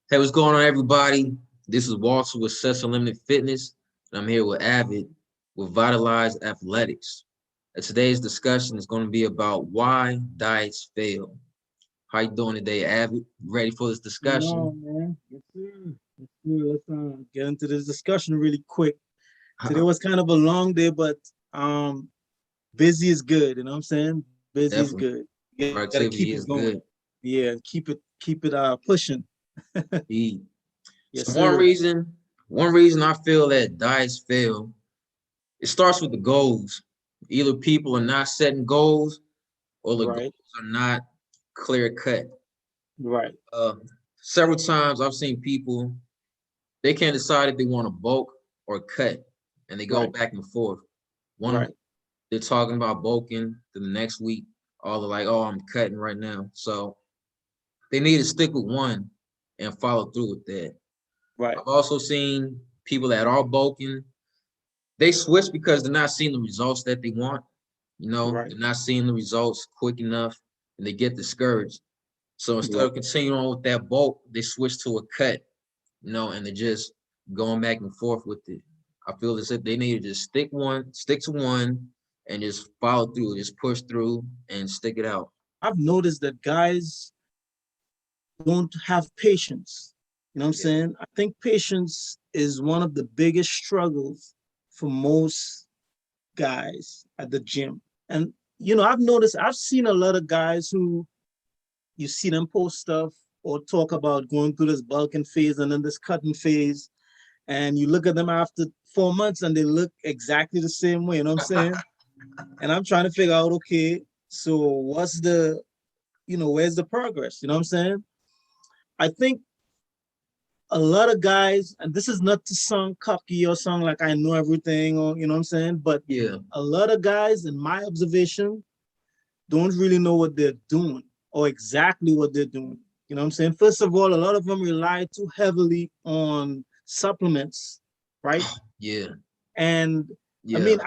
Hey, what's going on, everybody? This is Walter with Sets Unlimited Fitness, and I'm here with Avid with Vitalize Athletics. And today's discussion is going to be about why diets fail. How you doing today, Avid? Ready for this No, discussion? man. Yes, sir. Yes, sir. Let's get into this discussion really quick. Today was kind of a long day, but um, busy is good. You know what I'm saying? Busy is good. Definitely. You gotta keep it Productivity going. is good. Yeah, keep it pushing. Indeed. Yes, So sir. one reason I feel that diets fail, it starts with the goals. Either people are not setting goals or the Right, goals are not clear cut. right, Uh, Several times I've seen people, they can't decide if they want to bulk or cut, and they go right, back and forth. One week right, they're talking about bulking, then the next week, all they're like, "Oh, I'm cutting right now." So they need to stick with one and follow through with that. right, I've also seen people that are bulking, they switch because they're not seeing the results that they want. right, They're not seeing the results quick enough, and they get discouraged. So instead right. of continuing on with that bulk, they switch to a cut, and they're just going back and forth with it. I feel as if they need to just stick to one, and just follow through, just push through and stick it out. I've noticed that guys don't have patience. You know what I'm Yeah. saying? I think patience is one of the biggest struggles for most guys at the gym. And I've noticed, I've seen a lot of guys who you see them post stuff or talk about going through this bulking phase and then this cutting phase. And you look at them after 4 months and they look exactly the same way. You know what I'm saying? And I'm trying to figure out, okay, so where's the progress? You know what I'm saying? I think a lot of guys, and this is not to sound cocky or sound like I know everything, or you know what I'm saying, but Yeah. a lot of guys, in my observation, don't really know what they're doing or exactly what they're doing. You know what I'm saying? First of all, a lot of them rely too heavily on supplements, right? Yeah. And I Yeah. mean,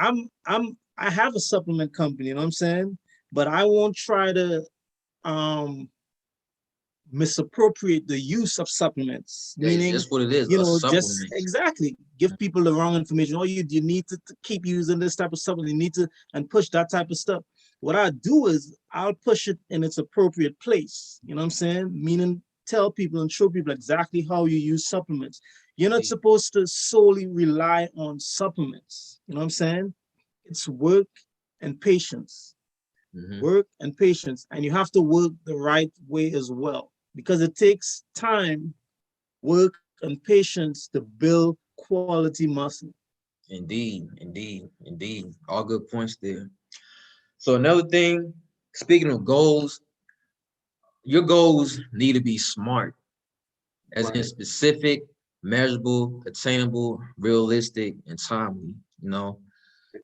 I have a supplement company, you know what I'm saying? But I won't try to um misappropriate the use of supplements, meaning, That's what it is. A just supplement. exactly give people the wrong information. Oh, you need to keep using this type of supplement. You need to and push that type of stuff. What I do is I'll push it in its appropriate place. You know what I'm saying? Meaning tell people and show people exactly how you use supplements. You're not supposed to solely rely on supplements. You know what I'm saying? It's work and patience, Mm-hmm. work and patience, and you have to work the right way as well because it takes time, work, and patience to build quality muscle. Indeed. Indeed. Indeed. All good points there. So another thing, speaking of goals, your goals need to be smart, as in Right, specific, measurable, attainable, realistic, and timely.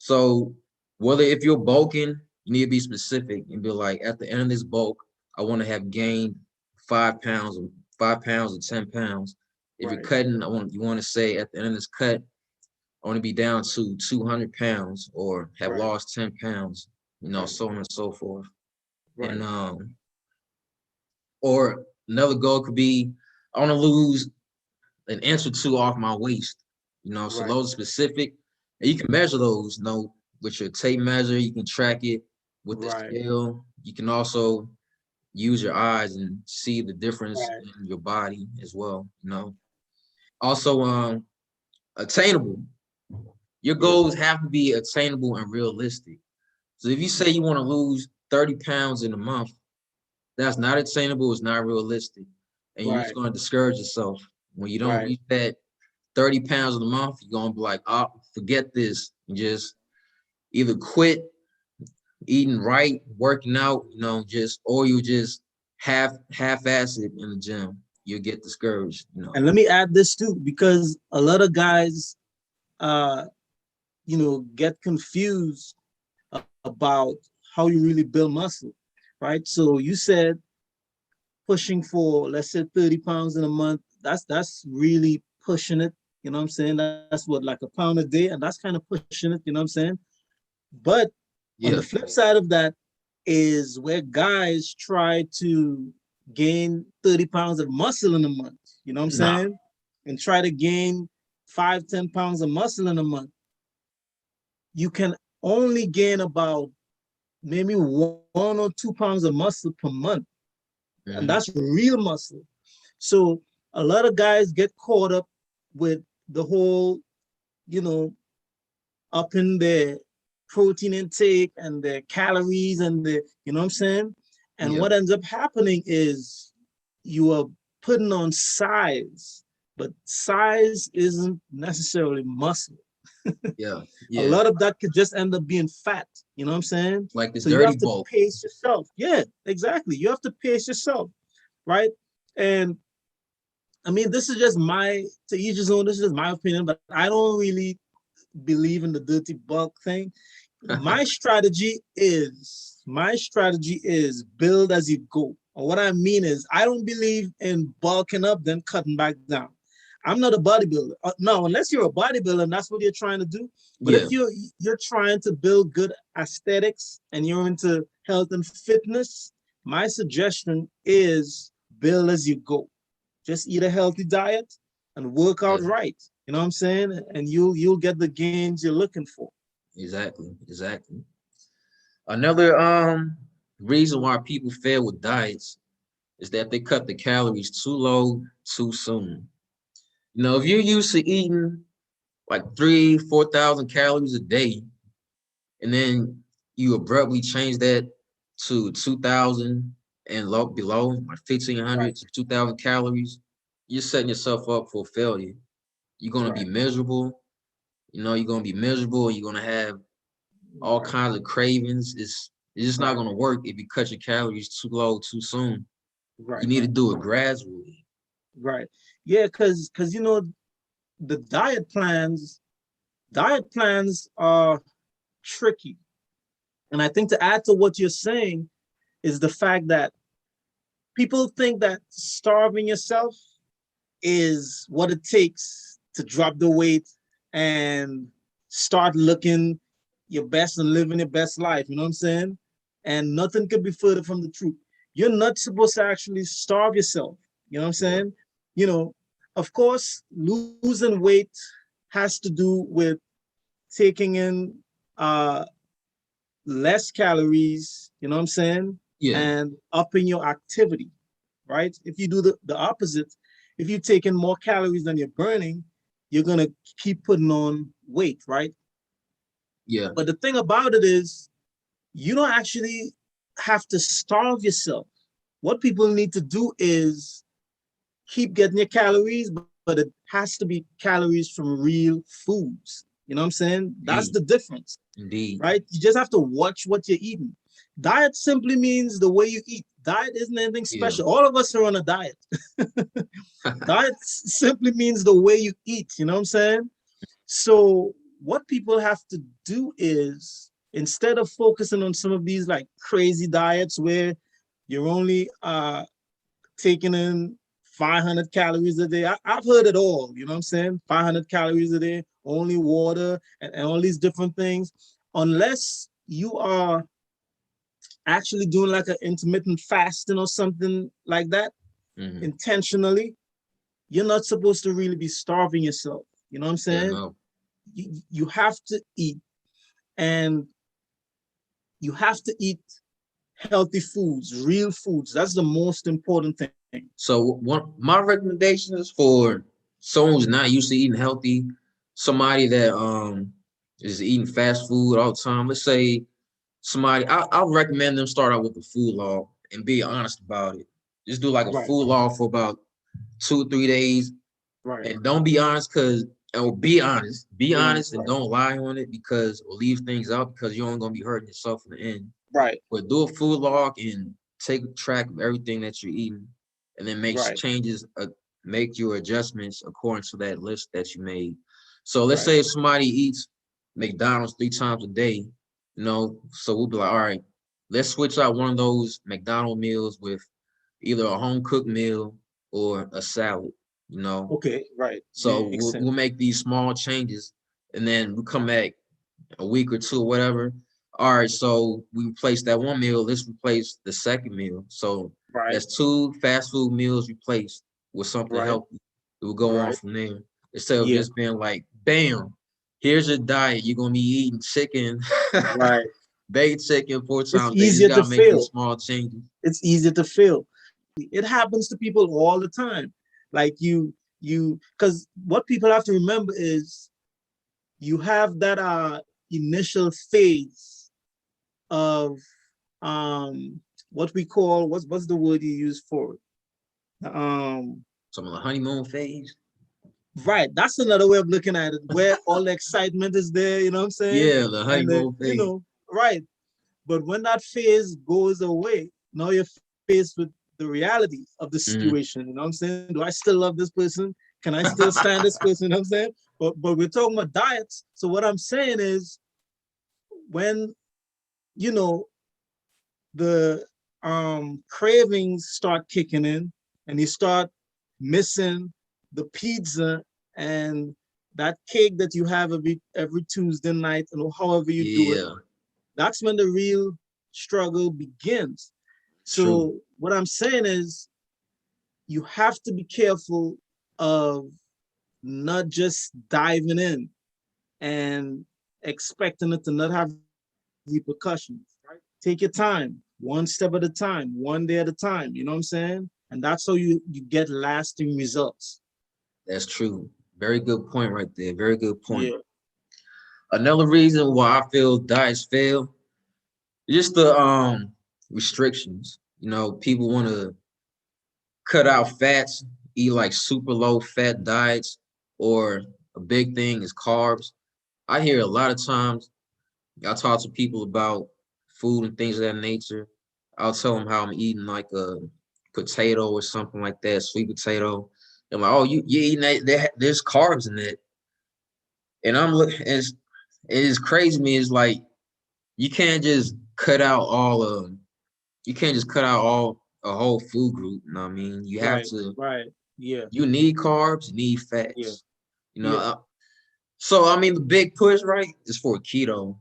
So whether if you're bulking, you need to be specific and be like, at the end of this bulk, I want to have gained 5 pounds, or 5 pounds or 10 pounds. If you're right, cutting, you want to say at the end of this cut, I want to be down to 200 pounds or have right, lost 10 pounds. right, So on and so forth. And right, or another goal could be, I want to lose an inch or two off my waist. So right, those are specific, and you can measure those. With your tape measure, you can track it with the right, scale. You can also use your eyes and see the difference right, in your body as well. Also, attainable. Your yes, goals have to be attainable and realistic. So if you say you want to lose 30 pounds in a month, that's not attainable. It's not realistic, and you're just right, going to discourage yourself when you don't right. reach that 30 pounds in a month. You're gonna be like, oh, forget this, and just either quit eating right, working out, just or you just half-ass it in the gym. You'll get discouraged. And let me add this too, because a lot of guys, uh, get confused about how you really build muscle, right? So you said pushing for, let's say, 30 pounds in a month. That's really pushing it. You know what I'm saying? That's what, like a pound a day, and that's kind of pushing it. You know what I'm saying? But on the Yeah. flip side of that is where guys try to gain 30 pounds of muscle in a month. You know what I'm Nah. saying? And try to gain 5, 10 pounds of muscle in a month. You can only gain about maybe 1 or 2 pounds of muscle per month. And that's Hmm. real muscle. So a lot of guys get caught up with the whole, you know, up in their protein intake and their calories and the, you know what I'm saying? And Yeah. what ends up happening is you are putting on size, but size isn't necessarily muscle. Yeah. A Yeah. lot of that could just end up being fat. You know what I'm saying? Like the So you dirty have to bulk. pace yourself. Yeah, exactly. You have to pace yourself, right? And I mean, this is just my, to each his own. This is just my opinion, but I don't really believe in the dirty bulk thing. My strategy is build as you go. And what I mean is I don't believe in bulking up then cutting back down. I'm not a bodybuilder. No, unless you're a bodybuilder and that's what you're trying to do. But if Yeah. you're trying to build good aesthetics and you're into health and fitness, my suggestion is build as you go. Just eat a healthy diet and work out Yeah. right. You know what I'm saying? And you'll get the gains you're looking for. Exactly. Exactly. Another reason why people fail with diets is that they cut the calories too low too soon. You know, if you're used to eating like 3, 4,000 calories a day, and then you abruptly change that to 2,000 and low below, like 1,500 Right, to 2,000 calories, you're setting yourself up for failure. You're gonna be right, miserable. You know, you're gonna be miserable. You're gonna have all right, kinds of cravings. It's just not right, gonna work if you cut your calories too low too soon. You right, need to do it gradually. right. Yeah, because the diet plans are tricky. And I think to add to what you're saying is the fact that people think that starving yourself is what it takes to drop the weight and start looking your best and living your best life. You know what I'm saying? And nothing could be further from the truth. You're not supposed to actually starve yourself. You know what I'm Yeah. saying? You know, of course, losing weight has to do with taking in less calories, you know what I'm saying? Yeah. And upping your activity, right? If you do the opposite, if you take in more calories than you're burning, you're gonna keep putting on weight, right? Yeah. But the thing about it is, you don't actually have to starve yourself. What people need to do is keep getting your calories, but it has to be calories from real foods. You know what I'm saying? That's the Indeed. difference, Indeed. right? You just have to watch what you're eating. Diet simply means the way you eat. Diet isn't anything Yeah. special. All of us are on a diet. Diet simply means the way you eat. You know what I'm saying? So what people have to do is instead of focusing on some of these like crazy diets where you're only taking in 500 calories a day. Have heard it all, you know what I'm saying? 500 calories a day, only water, and all these different things. Unless you are actually doing like an intermittent fasting or something like that Hmm. intentionally, you're not supposed to really be starving yourself. You know what I'm Yeah. saying? No. You have to eat, and you have to eat healthy foods, real foods. That's the most important thing. So one my recommendations for someone who's not used to eating healthy, somebody that is eating fast food all the time. Let's say somebody, I'll recommend them start out with the food log and be honest about it. Just do like a Right, food log for about 2 3 days, right. and don't be honest because or be Be honest, honest and right, don't lie on it because or leave things out because you're only gonna be hurting yourself in the end. right, But do a food log and take track of everything that you're eating, and then make right, changes, make your adjustments according to that list that you made. So let's right, say if somebody eats McDonald's 3 times a day, you know, so we'll be like, all right, let's switch out one of those McDonald meals with either a home cooked meal or a salad, you know. okay, right. So Makes we'll, sense. we'll make these small changes, and then we come back a week or two, or whatever. All right, so we replace that one meal. Let's replace the second meal. So Right. That's two fast food meals replaced with something Right. healthy. It will go on Right. from there. Instead of Yeah. just being like, bam, here's your diet. You're gonna be eating chicken, Right. baked chicken four It's times a day. You just easier to gotta make these fail. small changes. It's easier to fail. It happens to people all the time. Like because what people have to remember is you have that initial phase of what we call what's the word you use for it? Some of the honeymoon phase. Right. That's another way of looking at it, where all the excitement is there, you know what I'm saying? Yeah, the And honeymoon phase. right. But when that phase goes away, now you're faced with the reality of the Mhm. situation. You know what I'm saying? Do I still love this person? Can I still stand this person? You know what I'm saying? But we're talking about diets. So what I'm saying is when you know the cravings start kicking in and you start missing the pizza and that cake that you have every Tuesday night and however you do it, Yeah, that's when the real struggle begins. true. So what I'm saying is you have to be careful of not just diving in and expecting it to not have repercussions. Right? Take your time, one step at a time, one day at a time. You know what I'm saying? And that's how you get lasting results. That's true. Very good point right there. Very good point. Yeah. Another reason why I feel diets fail is just the restrictions. You know, people want to cut out fats, eat like super low fat diets, or a big thing is carbs. I hear a lot of times I talk to people about food and things of that nature. I'll tell them how I'm eating like a potato or something like that, sweet potato. I'm like, oh, you eating that? There's carbs in that, and I'm looking. It is crazy to me. It's like you can't just cut out all of. You can't just cut out all a whole food group. You know what I mean? You have Right. to. Right. Yeah. You need carbs. You need Yeah. fats. You know. Yeah. So I mean, the big push, right, is for keto.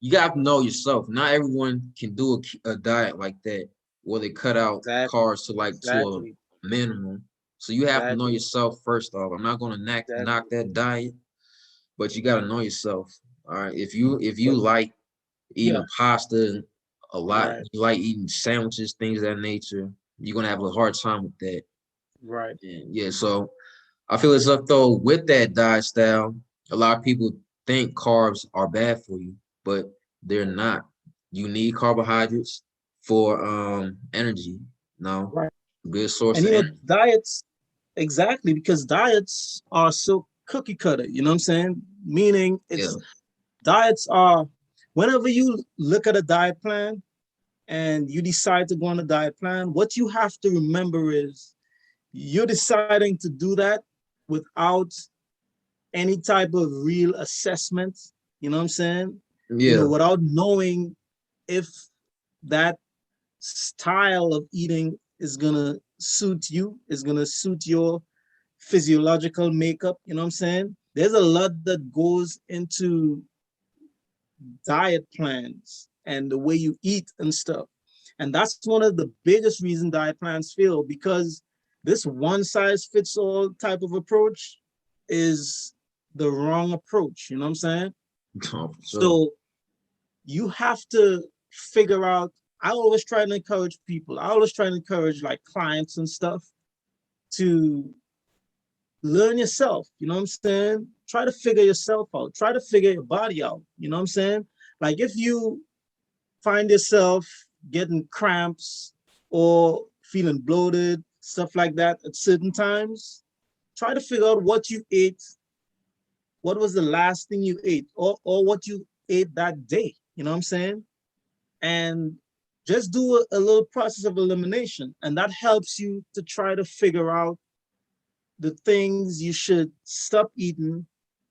You got to know yourself. Not everyone can do a diet like that where they cut out Exactly. carbs to like to Exactly. a minimum. So you have to know Exactly. yourself first off. I'm not gonna knock Exactly. that diet, but you got to know yourself. All right. If you But like yeah. eating pasta a lot, Right. you like eating sandwiches, things of that nature, you're gonna have a hard time with that. Right. And yeah, so I feel as if though with that diet style, a lot of people think carbs are bad for you, but they're not. You need carbohydrates for energy. No, Right. good source And of energy. diets exactly because diets are so cookie cutter. You know what I'm saying? Meaning Yeah, it's diets are whenever you look at a diet plan and you decide to go on a diet plan, what you have to remember is you're deciding to do that without any type of real assessment. You know what I'm saying? yeah, Without knowing if that style of eating is gonna suit you, is gonna suit your physiological makeup. You know what I'm saying? There's a lot that goes into diet plans and the way you eat and stuff. And that's one of the biggest reasons diet plans fail because this one size fits all type of approach is the wrong approach. You know what I'm saying? oh, for sure. So you have to figure out. I always try to encourage people. I always try to encourage like clients and stuff to learn yourself. You know what I'm saying? Try to figure yourself out. Try to figure your body out. You know what I'm saying? Like if you find yourself getting cramps or feeling bloated, stuff like that at certain times, try to figure out what you ate, what was the last thing you ate, or what you ate that day. You know what I'm saying? And just do a little process of elimination. And that helps you to try to figure out the things you should stop eating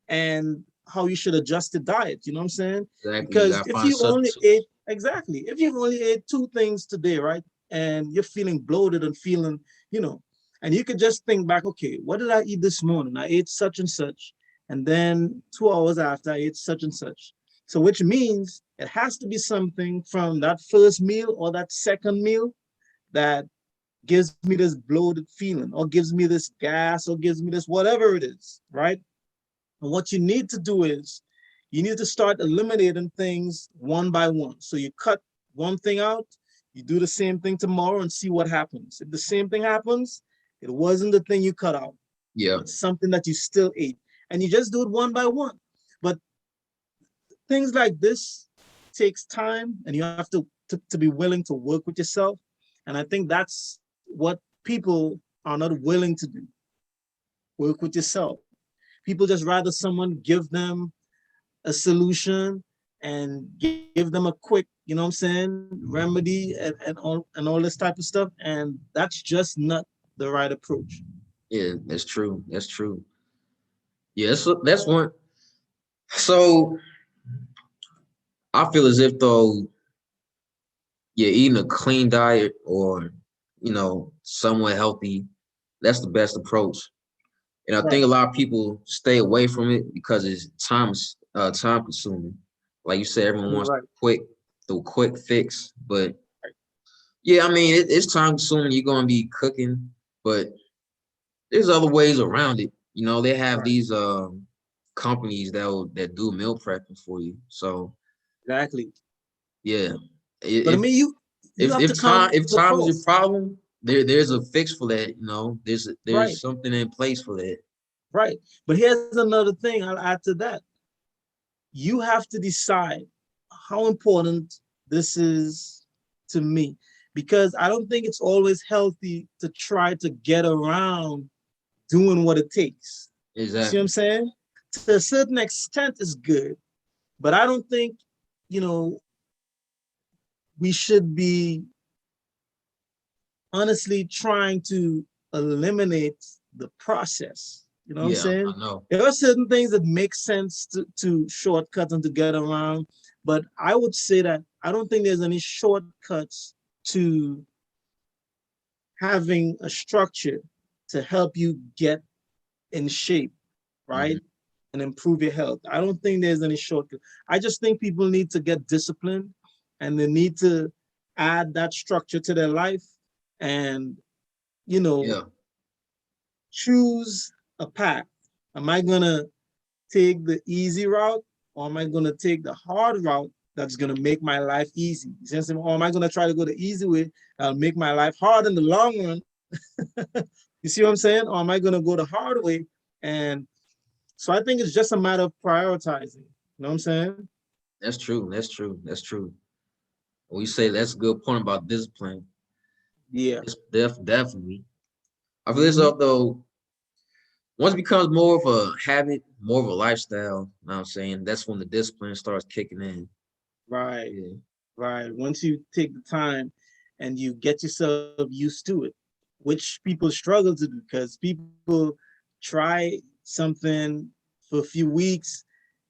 and how you should adjust the diet. You know what I'm saying? Exactly. You Because gotta if find you only ate, substitutes. exactly, if you only ate two things today, right? And you're feeling bloated and feeling, you know, and you could just think back, okay, what did I eat this morning? I ate such and such. And then 2 hours after, I ate such and such. So, which means it has to be something from that first meal or that second meal that gives me this bloated feeling or gives me this gas or gives me this whatever it is, right? And what you need to do is you need to start eliminating things one by one. So you cut one thing out, you do the same thing tomorrow and see what happens. If the same thing happens, it wasn't the thing you cut out. Yeah. It's something that you still ate. And you just do it one by one. But things like this takes time and you have to be willing to work with yourself. And I think that's what people are not willing to do. Work with yourself. People just rather someone give them a solution and give them a quick, you know what I'm saying, remedy and all this type of stuff. And that's just not the right approach. Yeah, that's true. That's true. Yeah, that's one. So I feel as if though you're eating a clean diet or somewhat healthy, that's the best approach. And I think Right. a lot of people stay away from it because it's time consuming. Like you said, everyone You're wants right. the quick fix. But yeah, I mean it's time consuming. You're gonna be cooking, but there's other ways around it. They have Right. these companies that do meal prepping for you. So Exactly. yeah, But I if mean, you if have to if time come if with time is your pros. problem, there's a fix for that. There's Right. something in place for that. Right. But here's another thing I'll add to that. You have to decide how important this is to me because I don't think it's always healthy to try to get around doing what it takes. You see what I'm Exactly. saying? To a certain extent, is good, but I don't think, you know, we should be honestly trying to eliminate the process. You know what I'm Yeah, saying? I know. There are certain things that make sense to shortcut and to get around, but I would say that I don't think there's any shortcuts to having a structure to help you get in shape, Mhm. right? And improve your health. I don't think there's any shortcut. I just think people need to get disciplined and they need to add that structure to their life and, you know, Yeah. choose a path. Am I going to take the easy route or am I going to take the hard route that's going to make my life easy? Or am I going to try to go the easy way that'll make my life hard in the long run? You see what I'm saying? Or am I going to go the hard way? And so I think it's just a matter of prioritizing. You know what I'm saying? That's true. That's true. That's true. We say that's a good point about discipline. Yeah. It's definitely. I feel this Mm-hmm. up though. Once it becomes more of a habit, more of a lifestyle, you know what I'm saying? That's when the discipline starts kicking in. Right. Yeah. Right. Once you take the time and you get yourself used to it, which people struggle to do because people try something for a few weeks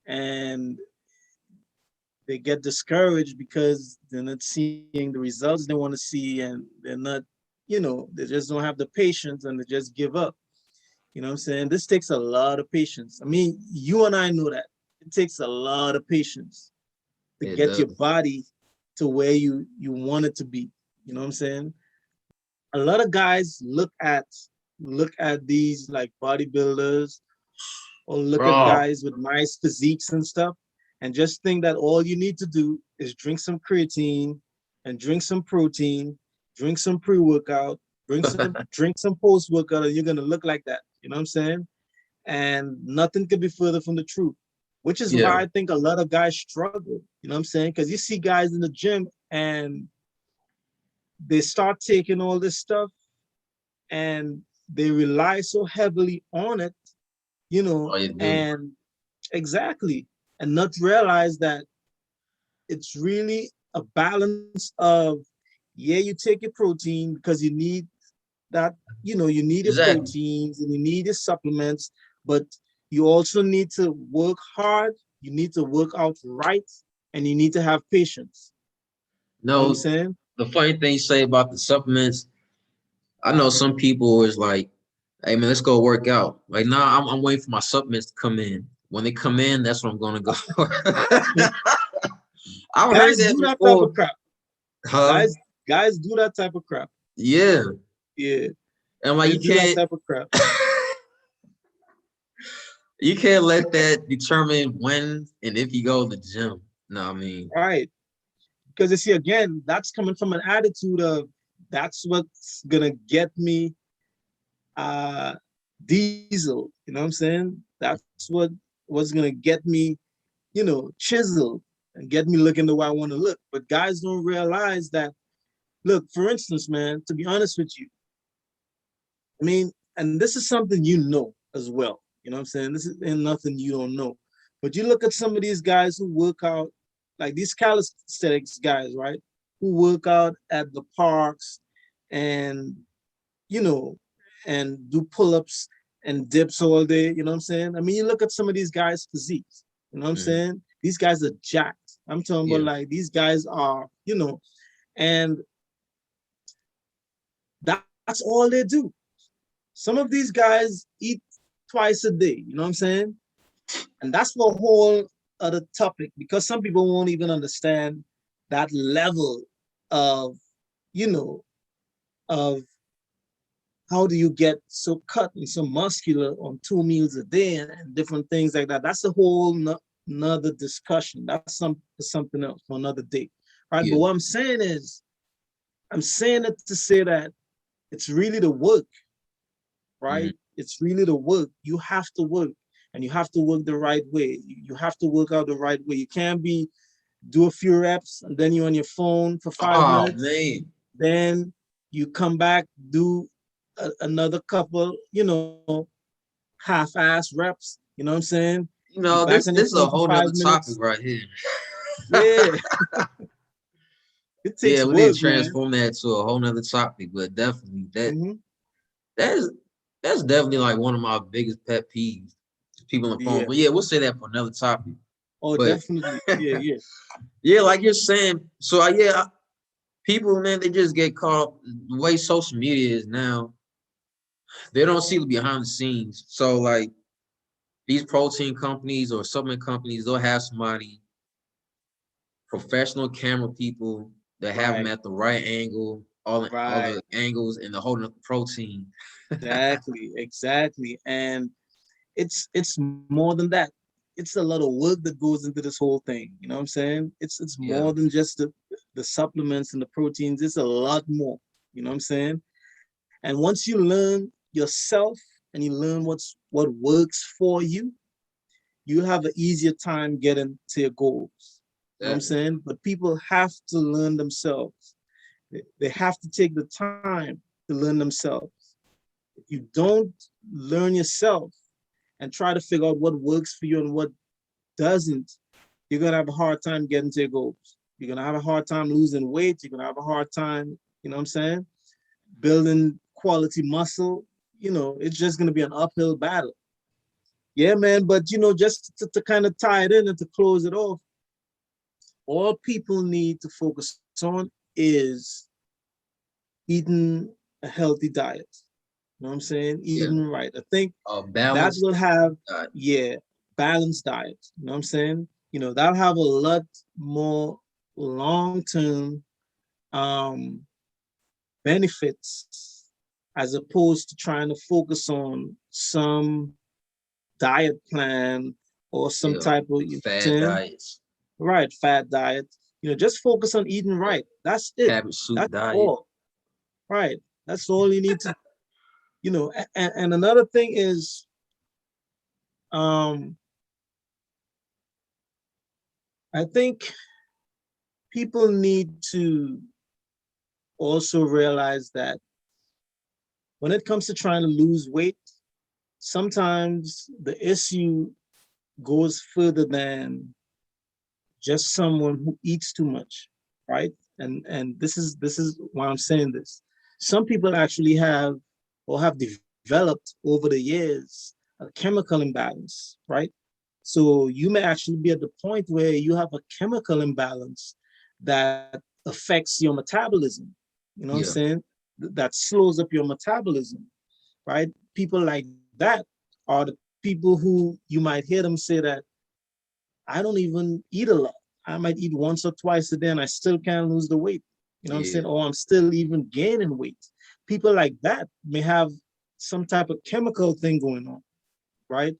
and they get discouraged because they're not seeing the results they want to see and they're not, they just don't have the patience and they just give up. You know what I'm saying? This takes a lot of patience. I mean, you and I know that. It takes a lot of patience to It get your does. body to where you want it to be. You know what I'm saying? A lot of guys look at these like bodybuilders or look at Bro. guys with nice physiques and stuff and just think that all you need to do is drink some creatine and drink some protein, drink some pre-workout, drink some post-workout, and you're gonna look like that. You know what I'm saying? And nothing could be further from the truth, which is Yeah. why I think a lot of guys struggle. You know what I'm saying? Because you see guys in the gym and they start taking all this stuff and they rely so heavily on it, Oh, you do. and exactly, and not realize that it's really a balance of, yeah, you take your protein because you need that, you need your Exactly. proteins and you need your supplements, but you also need to work hard, you need to work out right, and you need to have patience. You know what I'm No, saying? the funny thing you say about the supplements, I know some people is like, hey man, let's go work out. Like, nah, I'm waiting for my supplements to come in. When they come in, that's when I'm gonna go. I've heard Guys that do that type before. of crap. Huh? Guys do that type of crap. Yeah. Yeah, And like they you do that can't type of crap. you can't let that determine when and if you go to the gym. No, I mean, Right. Because you see, again, that's coming from an attitude of that's what's gonna get me uh diesel. You know what I'm saying? That's what's gonna get me, chiseled and get me looking the way I want to look. But guys don't realize that, look, for instance, man, to be honest with you, I mean, and this is something you know as well. You know what I'm saying? This is ain't nothing you don't know. But you look at some of these guys who work out, like these calisthenics guys, right? Who work out at the parks and, you know, and do pull-ups and dips all day. You know what I'm saying? I mean, you look at some of these guys' physiques. You know what I'm mhm, saying? These guys are jacked. I'm talking about yeah. like these guys are, and that's all they do. Some of these guys eat twice a day, you know what I'm saying? And that's the whole other topic because some people won't even understand that level of, you know, of how do you get so cut and so muscular on 2 meals a day and different things like that. That's a whole another discussion. That's something else for another day. Right. But Yeah. what I'm saying is, I'm saying it to say that it's really the work, Mhm. right? It's really the work. You have to work and you have to work the right way. You have to work out the right way. You can't be do a few reps and then you're on your phone for five Oh minutes. man. Then you come back, do another couple, half-ass reps. You know what I'm saying? You You know, back this on your this is a phone for whole five nother topic minutes. right here. Yeah, it Yeah, takes we need work, to man. transform that to a whole nother topic, but definitely Hmm. that is that's definitely like one of my biggest pet peeves. People on the phone. Yeah. But yeah, we'll say that for another topic. Oh, But definitely. Yeah, yeah. yeah, like you're saying, so people, man, they just get caught up the way social media is now. They don't see the behind the scenes. So like these protein companies or supplement companies, they'll have somebody, professional camera people that have them Right, at the right angle, all right. the angles and the holding up the protein. Exactly, exactly. And it's more than that. It's a lot of work that goes into this whole thing. You know what I'm saying? It's Yeah, more than just the supplements and the proteins. It's a lot more. You know what I'm saying? And once you learn yourself and you learn what works for you, you have an easier time getting to your goals. You know what I'm definitely. saying? But people have to learn themselves. They have to take the time to learn themselves. If you don't learn yourself and try to figure out what works for you and what doesn't, you're gonna have a hard time getting to your goals. You're gonna have a hard time losing weight. You're gonna have a hard time, you know what I'm saying, building quality muscle. It's just gonna be an uphill battle. Yeah, man. But just to kind of tie it in and to close it off, all people need to focus on is eating a healthy diet. You know what I'm saying? Yeah, Eating right. I think a that balanced will have, diet. yeah, balanced diet. You know what I'm saying? That'll have a lot more long-term um, benefits as opposed to trying to focus on some diet plan or some Yeah, type of, the you know what I'm fad saying? diets, Right, fat diet. Just focus on eating the right. That's it. cabbage soup That's diet. all. Right. That's all you need to, and another thing is, um, I think people need to also realize that when it comes to trying to lose weight, sometimes the issue goes further than just someone who eats too much, right? And this is why I'm saying this. Some people actually have or have developed over the years a chemical imbalance, right? So you may actually be at the point where you have a chemical imbalance that affects your metabolism. You know what I'm Yeah, saying? That slows up your metabolism, right? People like that are the people who you might hear them say that I don't even eat a lot. I might eat once or twice a day and I still can't lose the weight. You know what I'm Yeah. saying? Or I'm still even gaining weight. People like that may have some type of chemical thing going on, right?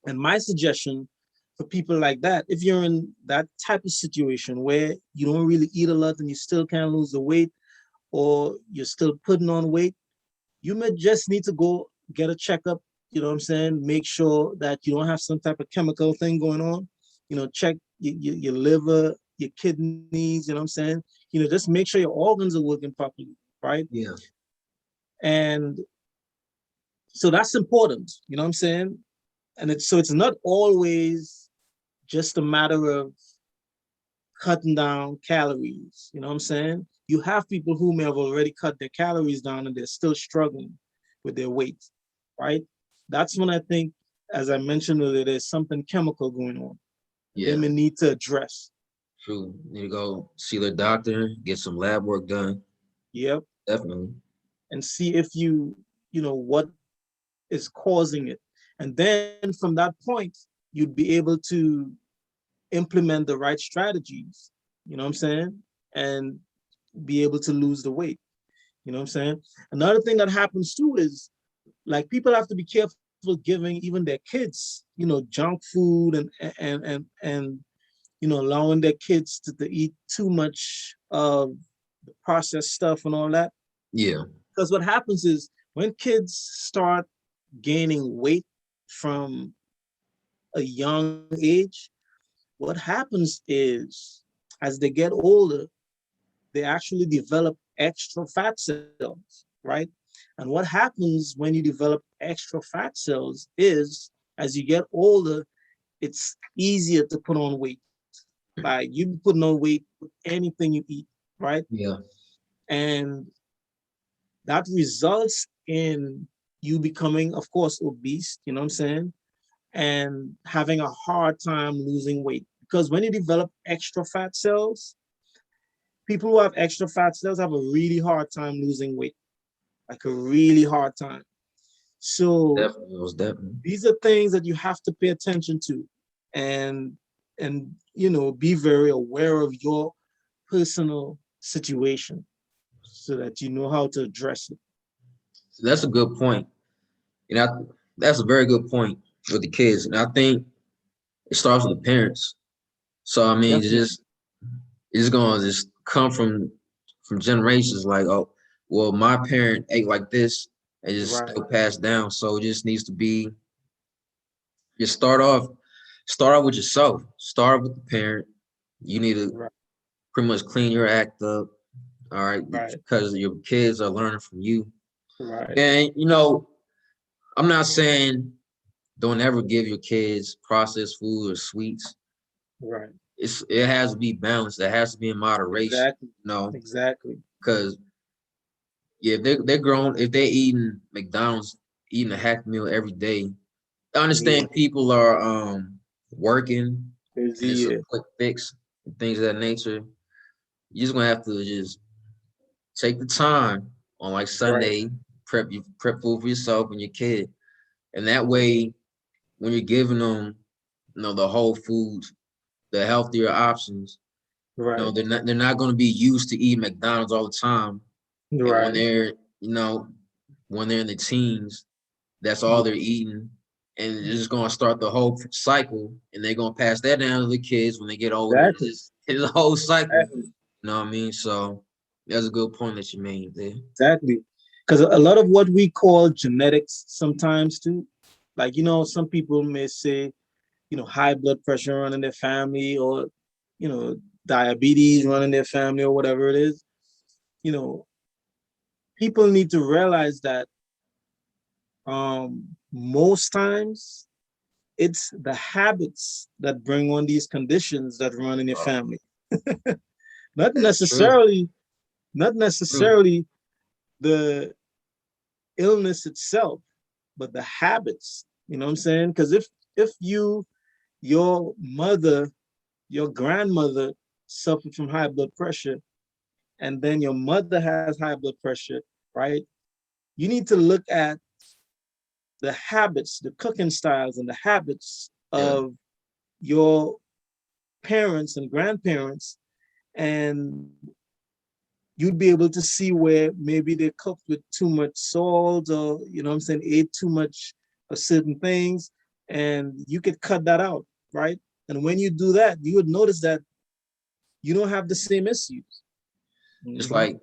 And my suggestion for people like that, if you're in that type of situation where you don't really eat a lot and you still can't lose the weight, or you're still putting on weight, you may just need to go get a checkup. You know what I'm saying? Make sure that you don't have some type of chemical thing going on. Check your liver, your kidneys. You know what I'm saying? Just make sure your organs are working properly, right? Yeah. And so that's important. You know what I'm saying? And it's not always just a matter of cutting down calories. You know what I'm saying? You have people who may have already cut their calories down and they're still struggling with their weight, right? That's when I think, as I mentioned earlier, there's something chemical going on that they Yeah. may need to address. True. Need to go see their doctor, get some lab work done. Yep. Definitely. And see if what is causing it. And then from that point, you'd be able to implement the right strategies, you know what I'm saying? And be able to lose the weight. You know what I'm saying? Another thing that happens too is like people have to be careful giving even their kids, junk food and allowing their kids to eat too much of the processed stuff and all that. Yeah. Because what happens is when kids start gaining weight from a young age, what happens is as they get older, they actually develop extra fat cells, right? And what happens when you develop extra fat cells is as you get older, it's easier to put on weight. Like you be putting on weight with anything you eat, right? Yeah. And that results in you becoming, of course, obese, you know what I'm saying? And having a hard time losing weight. Because when you develop extra fat cells, people who have extra fat cells have a really hard time losing weight, like a really hard time. So Definitely. It was definitely. these are things that you have to pay attention to and be very aware of your personal situation so that you know how to address it. So that's a good point. And that's a very good point with the kids. And I think it starts with the parents. So I mean, Definitely. it's gonna just come from generations. Like, oh, well, my parent ate like this, and just Right. still passed down. So it just needs to be just start off with yourself. Start with the parent. You need to Right. pretty much clean your act up. All right, Right. because your kids are learning from you. Right. And I'm not saying don't ever give your kids processed food or sweets. Right. It has to be balanced. It has to be in moderation. Exactly. You know, Exactly. because yeah, if they're grown, if they're eating McDonald's, eating a hack meal every day. I Yeah. understand people are working and it's a Busy. quick fix and things of that nature. You're just gonna have to just take the time on like Right. Sunday, prep food for yourself and your kid. And that way when you're giving them, the whole foods, the healthier options, Right. they're not gonna be used to eating McDonald's all the time. And Right. when they're in the teens, that's all they're eating. And it's just gonna start the whole cycle, and they're gonna pass that down to the kids when they get older. It's Exactly. just it's a whole cycle. Exactly. You know what I mean? So that's a good point that you made there. Exactly. Because a lot of what we call genetics sometimes too, like, some people may say, high blood pressure running their family or, you know, diabetes running their family or whatever it is. You know, people need to realize that most times it's the habits that bring on these conditions that run in your Oh, family. Not that's true. necessarily, not True. necessarily the illness itself, but the habits. You know what I'm saying? Because if your mother, your grandmother suffered from high blood pressure, and then your mother has high blood pressure, right? You need to look at the habits, the cooking styles, and the habits Yeah. of your parents and grandparents, and you'd be able to see where maybe they cooked with too much salt, or ate too much of certain things, and you could cut that out, right? And when you do that, you would notice that you don't have the same issues. Just Hmm. like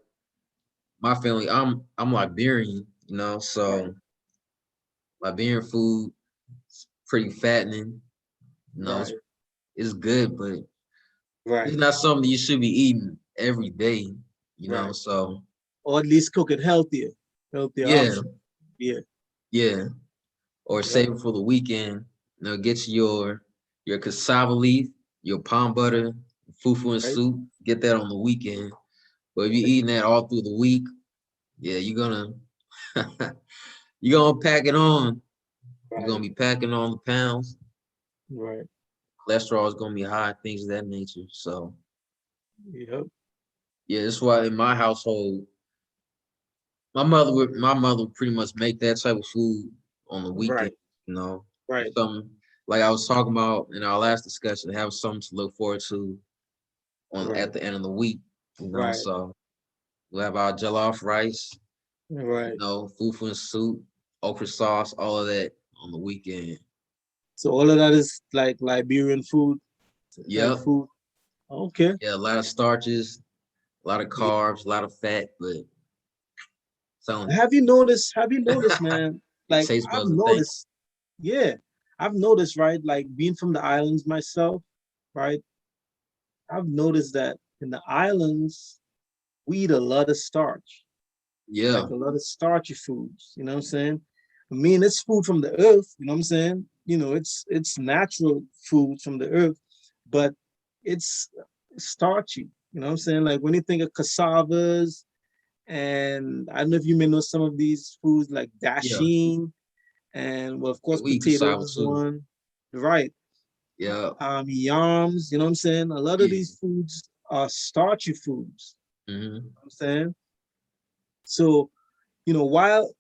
my family, I'm Liberian, Right, so Liberian food is pretty fattening. It's right, it's good, but it's right, not something you should be eating every day. right. So Or at least cook it healthier yeah, option. Yeah, yeah. Or yep, save it for the weekend. Get your cassava leaf, your palm butter, fufu and right, soup. Get that on the weekend. But if you're eating that all through the week, yeah, you're gonna you're gonna pack it on. You're right, gonna be packing on the pounds. right. Cholesterol is gonna be high, things of that nature. So Yep, yeah, that's why in my household, my mother would pretty much make that type of food on the weekend. right, You know, right, it's something like I was talking about in our last discussion. Have something to look forward to on right, at the end of the week. right, So we'll have our jollof rice, right. fufu and soup, okra sauce, all of that on the weekend. So all of that is like Liberian food type Yep. food. Okay. Yeah, a lot of starches, a lot of Yeah. carbs, a lot of fat, but so Have you noticed, man? your Like taste I've buds will thank noticed, yeah, I've noticed, right? Like being from the islands myself, right? I've noticed that in the islands, we eat a lot of starch, you. like Yeah, a lot of starchy foods. You know what I'm saying? I mean, it's food from the earth. You know what I'm saying? It's natural food from the earth, but it's starchy. You know what I'm saying? Like when you think of cassavas, and I don't know if you may know some of these foods like yeah. dasheen, and well, of Yeah, course, we eat potatoes cassava is too. one, right? Yeah, Yams, you know what I'm saying? A lot of yeah. these foods are starchy foods. Hmm. You know what I'm saying? So, while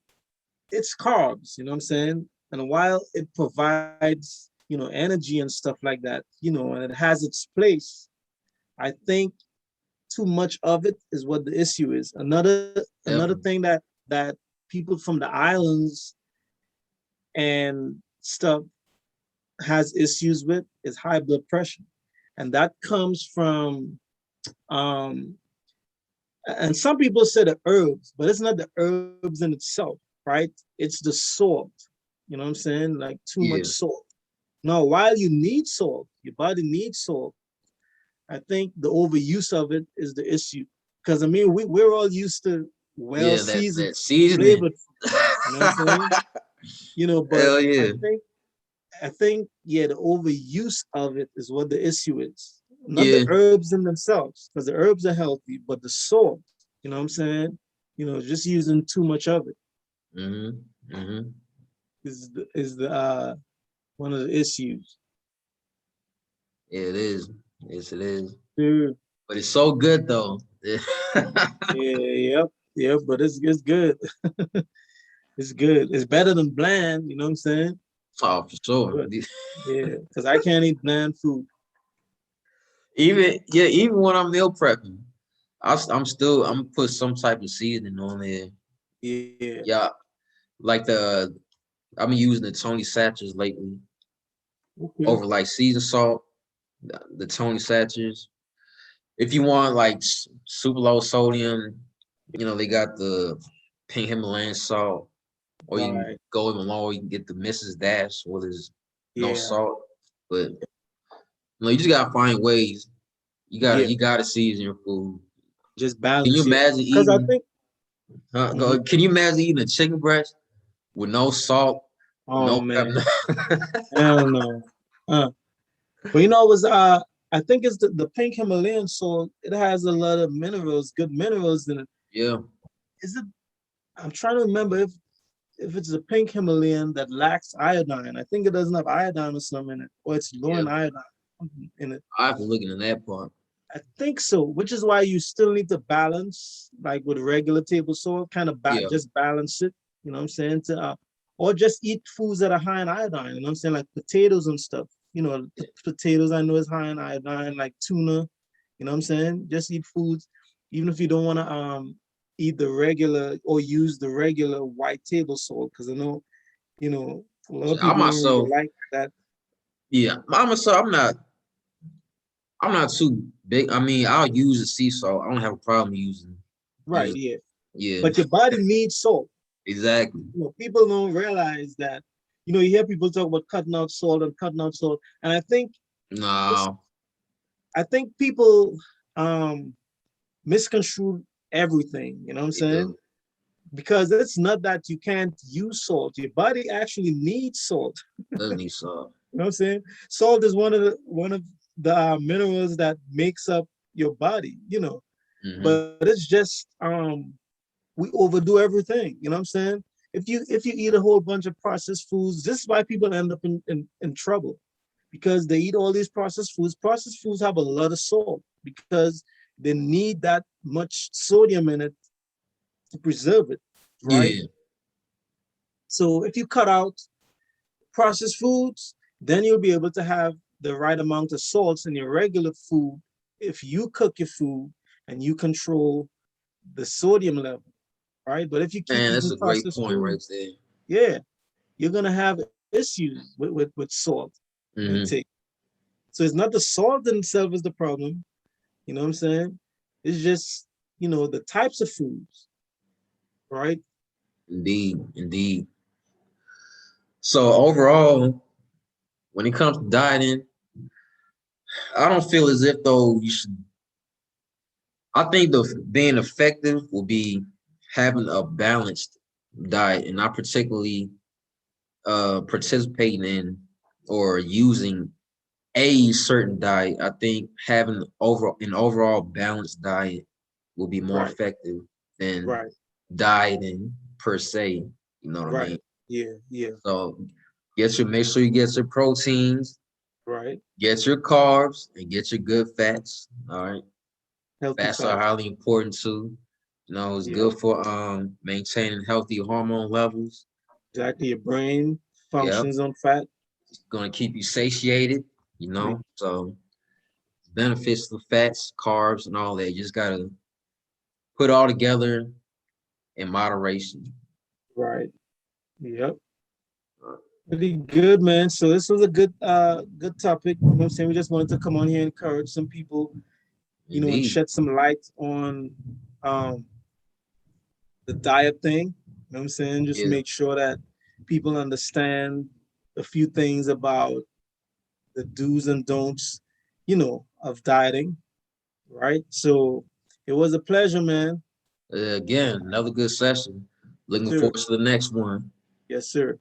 it's carbs, you know what I'm saying? And while it provides, energy and stuff like that, and it has its place, I think too much of it is what the issue is. Another thing Definitely. that people from the islands and stuff has issues with is high blood pressure. And that comes from um and some people say the herbs, but it's not the herbs in itself, right? It's the salt. You know what I'm saying? Like too much Yeah, salt. Now, while you need salt, your body needs salt. I think the overuse of it is the issue. Because I mean, we're all used to well yeah. That seasoned, that seasoning. flavored food. You know what I'm saying? But Hell yeah, I think, yeah, the overuse of it is what the issue is. Not the yeah. herbs in themselves, because the herbs are healthy, but the salt, you know what I'm saying? Just using too much of it Hmm. Hmm. is the one of the issues. Yeah, it is. Yes, it is. Dude, But it's so good though. yeah, yep, yep, but it's good. It's good. It's better than bland, you know what I'm saying? Oh, for sure. But yeah, because I can't eat bland food. Even when I'm meal prepping, I'm gonna put some type of seasoning on there. Yeah. Yeah, like I've been using the Tony Satchers lately Okay. over like seasoned salt. The Tony Satchers. If you want like super low sodium, they got the pink Himalayan salt, or you can Right. go even lower. You can get the Mrs. Dash, where there's no Yeah. salt, but you just gotta find ways. Yeah. You gotta season your food. Just Can you balance, yeah. imagine Because I eating? think, mhm. Can you imagine eating a chicken breast with no salt, Oh no man, pepper? hell no. But it was I think it's the pink Himalayan salt. It has a lot of minerals, good minerals in it. Yeah, Is it? I'm trying to remember if it's the pink Himalayan that lacks iodine. I think it doesn't have iodine or something in it, or it's low yeah. in iodine in it. I have to look into that part. I think so, which is why you still need to balance, like with regular table salt, kind of Yeah, just balance it. You know what I'm saying? Or just eat foods that are high in iodine. You know what I'm saying? Like potatoes and stuff. Potatoes I know is high in iodine, like tuna. You know what I'm saying? Just eat foods. even if you don't want to eat the regular or use the regular white table salt, because I know, a lot of I people don't really myself, like that. yeah, I myself, I'm not too big. I mean, I'll use a sea salt. I don't have a problem Right, using. yeah. Yeah, But your body needs salt. exactly. People don't realize that. You hear people talk about cutting out salt and cutting out salt, and it's No, I think people um misconstrue everything. You know what I'm they saying? do. Because it's not that you can't use salt. Your body actually needs salt. Doesn't need salt. You know what I'm saying? Salt is one of the minerals that makes up your body. Hmm. But it's just we overdo everything. You know what I'm saying? If you eat a whole bunch of processed foods, this is why people end up in trouble, because they eat all these processed foods. Processed foods have a lot of salt because they need that much sodium in it to preserve it, right? Yeah, So if you cut out processed foods, then you'll be able to have the right amount of salts in your regular food if you cook your food and you control the sodium level, right? But if you keep man, that's eating a great processed point food, right there. yeah, you're gonna have issues with salt intake. Hmm. So it's not the salt in itself is the problem. You know what I'm saying? It's just the types of foods, right? Indeed, indeed. So overall, when it comes to dieting, I don't feel as if though you should. I think the being effective will be having a balanced diet and not particularly participating in or using a certain diet. I think having an overall balanced diet will be more Right, effective than right, dieting per se. You know what I right. mean? Yeah, yeah, So make sure you get your proteins, right. get your carbs, and get your good fats. All right. Healthy Fats are fats. highly important too. It's Yeah, good for maintaining healthy hormone levels. exactly. Your brain Yep. functions on fat. It's gonna keep you satiated, So benefits of fats, carbs, and all that. You just gotta put all together in moderation. Right. Yep. Uh, Pretty good, man. So this was a good topic. You know what I'm saying? We just wanted to come on here and encourage some people, and Indeed. shed some light on um the diet thing. You know what I'm saying? Just Yeah. make sure that people understand a few things about the do's and don'ts, of dieting, right? So it was a pleasure, man. Again, another good session. Looking Sir. forward to the next one. Yes, sir.